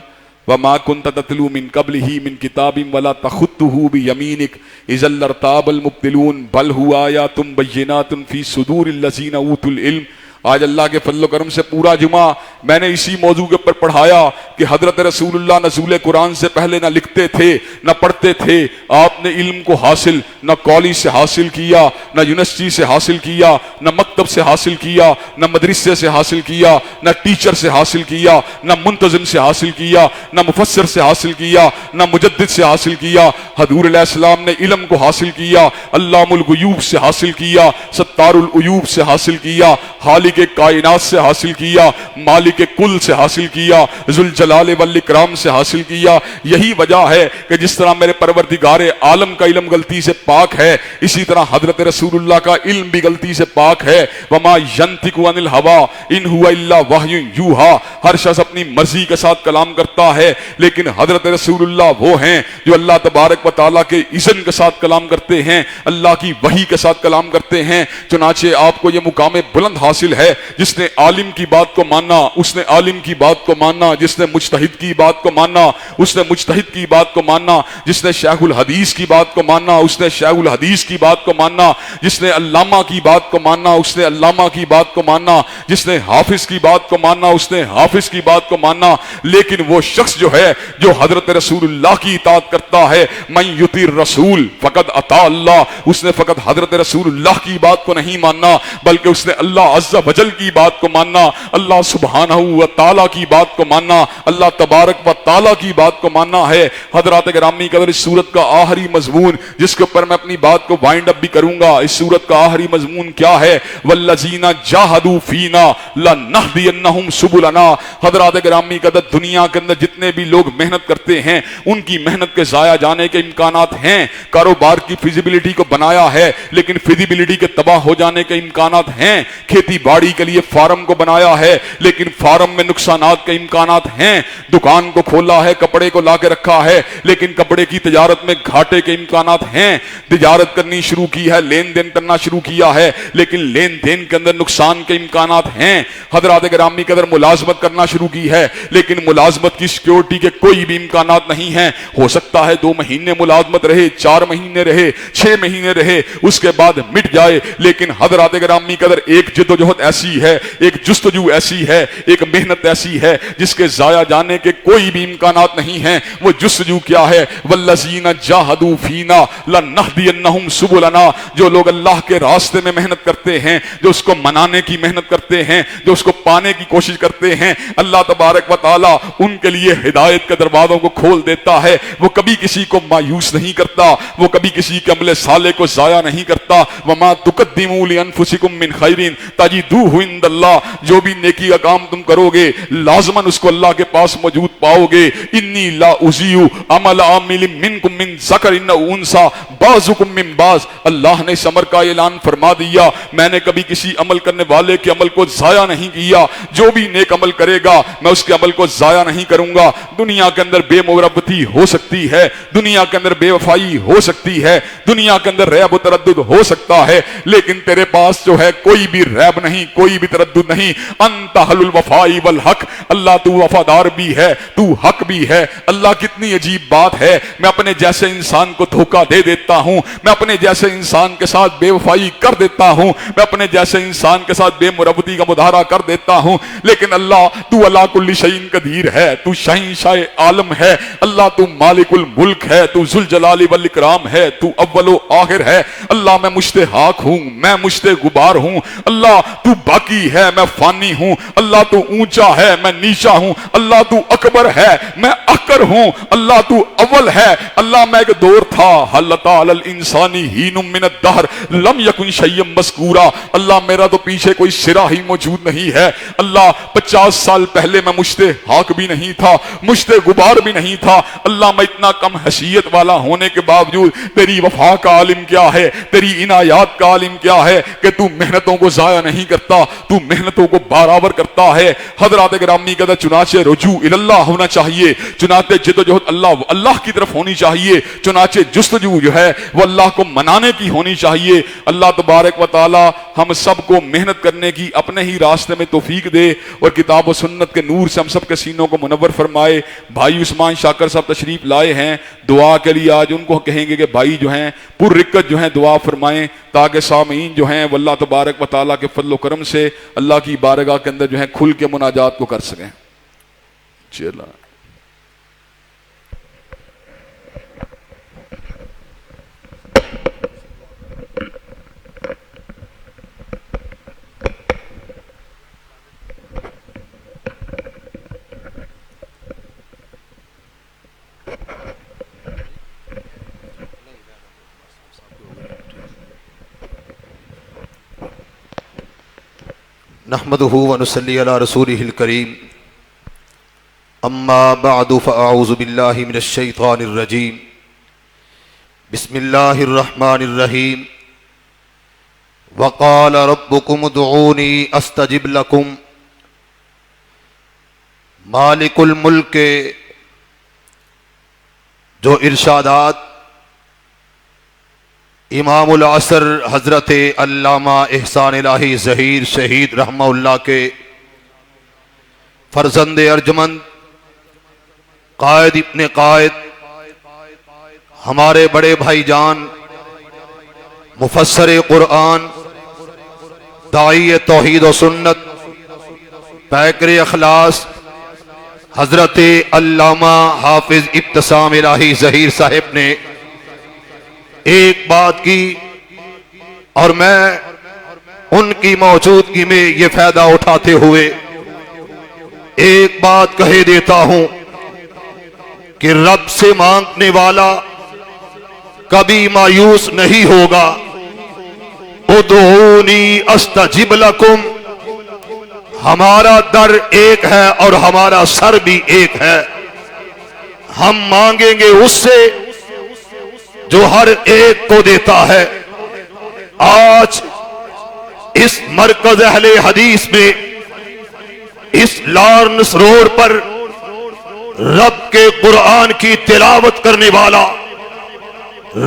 وَمَا كُنْتَ تَتْلُو مِنْ قَبْلِهِ مِنْ كِتَابٍ وَلَا تَخُطُّهُ بِيَمِينِكَ إِذًا لَارْتَابَ الْمُبْطِلُونَ بَلْ هُوَ آيَاتٌ بَيِّنَاتٌ فِي صُدُورِ الَّذِينَ أُوتُوا الْعِلْمَ۔ آج اللہ کے فضل و کرم سے پورا جمعہ میں نے اسی موضوع کے اوپر پڑھایا کہ حضرت رسول اللہ نزول قرآن سے پہلے نہ لکھتے تھے نہ پڑھتے تھے، آپ نے علم کو حاصل نہ کالج سے حاصل کیا، نہ یونیورسٹی سے حاصل کیا، نہ مکتب سے حاصل کیا، نہ مدرسے سے حاصل کیا، نہ ٹیچر سے حاصل کیا، نہ منتظم سے حاصل کیا، نہ مفسر سے حاصل کیا، نہ مجدد سے حاصل کیا۔ حضور علیہ السلام نے علم کو حاصل کیا، علام الغیوب سے حاصل کیا، ستار العیوب سے حاصل کیا، خالق کائنات سے حاصل کیا، مالک کل سے حاصل کیا، ذوالجلال والاکرام سے حاصل کیا۔ یہی وجہ ہے کہ جس طرح میرے پروردگار عالم کا علم غلطی سے پاک ہے، اسی طرح حضرت رسول اللہ کا علم بھی غلطی سے پاک ہے۔ وما ینطق عن الہویٰ ان هو الا وحی یوحیٰ، ہر شخص اپنی مرضی کے ساتھ کلام کرتا ہے، لیکن حضرت رسول اللہ وہ ہیں جو اللہ تبارک و تعالیٰ کے اذن کے ساتھ کلام کرتے ہیں، اللہ کی وحی کے ساتھ کلام کرتے ہیں۔ چنانچہ آپ کو یہ مقام بلند حاصل ہے، جس نے عالم کی بات کو مانا اس نے عالم کی بات کو مانا، جس نے مجتہد کی بات کو مانا اس نے مجتہد کی بات کو مانا، جس نے شیخ الحدیث کی بات کو مانا اس نے شیخ الحدیث کی بات کو مانا، جس نے علامہ کی بات کو مانا اس نے علامہ کی بات کو مانا، جس نے حافظ کی بات کو مانا اس نے حافظ کی بات کو مانا۔ لیکن وہ شخص جو ہے جو حضرت رسول اللہ کی اطاعت کرتا ہے، من یطیع الرسول فقد اطاع اللہ، اس نے فقط حضرت رسول اللہ کی بات کو نہیں ماننا بلکہ اس نے اللہ عز و جل کی بات کو ماننا، اللہ سبحانہ و تعالیٰ کی بات کو ماننا، اللہ تبارک و تعالیٰ کی بات کو ماننا ہے۔ حضرات گرامی قدر، اس سورت کا آخری مضمون جس کے اوپر میں اپنی بات کو وائنڈ اپ بھی کروں گا، اس سورت کا آخری مضمون کیا ہے؟ والذین جاہدوا فینا لنہدینہم سبلنا۔ حضرات گرامی قدر، دنیا کے اندر جتنے بھی لوگ محنت کرتے ہیں ان کی محنت کے ضائع جانے کے امکانات ہیں۔ کاروبار کی فیزیبلٹی کو بنایا ہے لیکن فیزیبلٹی کے تباہ ہو جانے کے امکانات ہیں۔ کھیتی باڑی کے لیے فارم کو بنایا ہے لیکن فارم میں نقصانات کے امکانات ہیں۔ دکان کو کھولا ہے، کپڑے کو لا کے رکھا ہے لیکن کپڑے کی تجارت میں گھاٹے کے امکانات ہیں۔ تجارت کرنی شروع کی ہے، لین دین کرنا شروع کیا ہے لیکن لین دین کے اندر نقصان کے امکانات ہیں۔ حضرات گرامی قدر، ملازمت کرنا شروع کی ہے لیکن ملازمت کی سیکیورٹی کے کوئی بھی امکانات نہیں ہیں۔ ہو سکتا ہے 2 مہینے ملازمت رہے، 4 مہینے رہے، 6 مہینے رہے، اس کے بعد مٹ جائے، لیکن حضرات گرامی قدر ایک جدوجہد ایسی ہے، ایک جستجو ایسی ہے، ایک محنت ایسی ہے جس کے ضائع جانے کے کوئی بھی امکانات نہیں ہیں۔ وہ جستجو کیا ہے؟ والذین جاہدوا فینا لنہدینہم سبلنا۔ جو لوگ اللہ کے راستے میں محنت کرتے ہیں، جو اس کو منانے کی محنت کرتے ہیں، جو اس کو پانے کی کوشش کرتے ہیں، اللہ تبارک و تعالی ان کے لیے ہدایت کے دروازوں کو کھول دیتا ہے۔ وہ کبھی کسی کو مایوس نہیں کرتا، وہ کبھی کسی کے عمل صالح کو ضائع نہیں کرتا۔ وما تقدموا لانفسکم من خیر تجدوہ عند اللہ۔ جو بھی نیکی کا کام تم کرو گے لازماً اس کو اللہ کے پاس موجود پاؤ گے۔ انی لا اضیع عمل عامل منکم من ذکر او انثی بعضکم من بعض۔ اللہ نے اس امر کا اعلان فرما دیا، میں نے کبھی کسی عمل کرنے والے کے عمل کو ضائع نہیں کیا۔ جو بھی نیک عمل کرے گا میں اس کے عمل کو ضائع نہیں کروں گا۔ دنیا کے اندر بے مربتی ہو سکتی ہے، دنیا کے اندر بے وفائی ہو سکتی ہے، دنیا کے اندر ریب و تردد ہو سکتا ہے، لیکن تیرے پاس جو ہے کوئی بھی ریب نہیں، کوئی بھی تردد نہیں۔ انت اہل الوفاء والحق۔ اللہ تو وفادار بھی ہے، تو حق بھی ہے۔ اللہ کتنی عجیب بات ہے، میں اپنے جیسے انسان کو دھوکہ دے دیتا ہوں، میں اپنے جیسے انسان کے ساتھ بے وفائی کر دیتا ہوں، میں اپنے جیسے انسان کے ساتھ بے مربتی کا مظاہرہ کر دیتا ہوں، لیکن اللہ تو علی کل شیء قدیر ہے، تو شہنشاہ عالم ہے۔ اللہ تو مالک الملک ہے، تو ذوالجلال والاکرام ہے، تو اول و آخر ہے۔ اللہ میں مشتاق ہوں، میں مشتغبار ہوں۔ اللہ تو باقی ہے، میں فانی ہوں۔ اللہ تو اونچا ہے، میں نیچا ہوں۔ اللہ تو اکبر ہے، میں اکر ہوں۔ اللہ تو اول ہے۔ اللہ میں ایک دور تھا، حل اتی علی الانسان حین من الدہر لم یکن شیئا مذکورا۔ اللہ میرا تو پیچھے کوئی سرا ہی موجود نہیں ہے۔ اللہ 50 سال پہلے میں مشتاق بھی نہیں تھا، مشتغبار بھی نہیں تھا۔ اللہ میں اتنا کم حیثیت والا ہونے کے باوجود تیری وفا کا عالم کیا ہے، تیری عنایات کا عالم کیا ہے کہ تو محنتوں کو ضائع نہیں کرتا، تو محنتوں کو برابر کرتا ہے۔ حضرات گرامی قدر، چنانچہ رجوع اللہ ہونا چاہیے، چنانچہ جدوجہد اللہ کی طرف ہونی چاہیے، چنانچہ جستجو جو ہے وہ اللہ کو منانے کی ہونی چاہیے۔ اللہ تبارک و تعالی ہم سب کو محنت کرنے کی اپنے ہی راستے میں توفیق دے اور کتاب و سنت کے نور سے ہم سب کے سینوں کو منور فرمائے۔ بھائی عثمان شاکر صاحب تشریف لائے ہیں دعا کے لیے، آج ان کو کہیں گے کہ بھائی جو ہیں پر رکت جو ہیں دعا فرمائیں تاکہ سامعین جو ہیں وہ اللہ تبارک و تعالیٰ کے فضل و کرم سے اللہ کی بارگاہ کے اندر جو ہیں کھل کے مناجات کو کر سکیں۔ چلا نحمده ونصلي على رسوله الكريم اما بعد فاعوذ بالله من الشيطان الرجيم بسم الله الرحمن الرحيم وقال ربكم ادعوني استجب لكم مالک الملک جو ارشادات امام العصر حضرت علامہ احسان الہی ظہیر شہید رحمہ اللہ کے فرزند ارجمند قائد ابن قائد ہمارے بڑے بھائی جان مفسر قرآن داعی توحید و سنت پیکر اخلاص حضرت علامہ حافظ ابتسام الہی ظہیر صاحب نے ایک بات کی اور میں ان کی موجودگی میں یہ فائدہ اٹھاتے ہوئے ایک بات کہے دیتا ہوں کہ رب سے مانگنے والا کبھی مایوس نہیں ہوگا. ادعونی استجب لکم، ہمارا در ایک ہے اور ہمارا سر بھی ایک ہے. ہم مانگیں گے اس سے جو ہر ایک کو دیتا ہے. آج اس مرکز اہل حدیث میں اس لارنس روڈ پر رب کے قرآن کی تلاوت کرنے والا،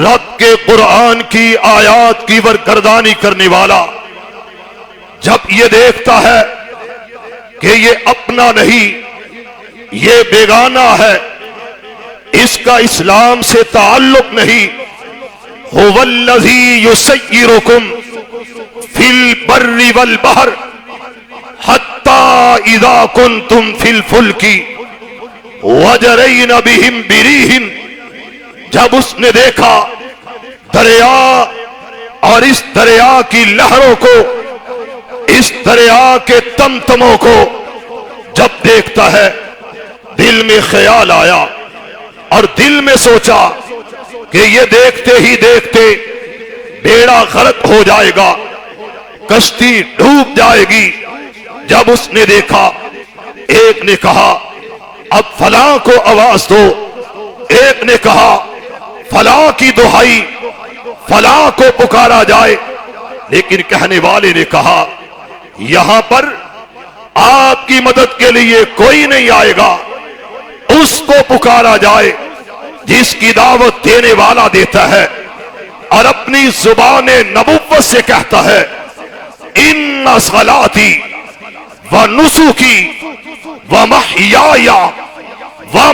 رب کے قرآن کی آیات کی برگردانی کرنے والا جب یہ دیکھتا ہے کہ یہ اپنا نہیں، یہ بیگانہ ہے، اس کا اسلام سے تعلق نہیں. هو الذی یسیرکم فی البر والبحر حتی اذا کنتم فی الفلک وجرین بہم بریح. جب اس نے دیکھا دریا اور اس دریا کی لہروں کو، اس دریا کے تمتموں کو جب دیکھتا ہے، دل میں خیال آیا اور دل میں سوچا کہ یہ دیکھتے ہی دیکھتے بیڑا غرق ہو جائے گا، کشتی ڈوب جائے گی. جب اس نے دیکھا، ایک نے کہا اب فلاں کو آواز دو، ایک نے کہا فلاں کی دہائی، فلاں کو پکارا جائے. لیکن کہنے والے نے کہا یہاں پر آپ کی مدد کے لیے کوئی نہیں آئے گا، اس کو پکارا جائے جس کی دعوت دینے والا دیتا ہے اور اپنی زبان نبوت سے کہتا ہے ان صلاتی و نسکی و محیای و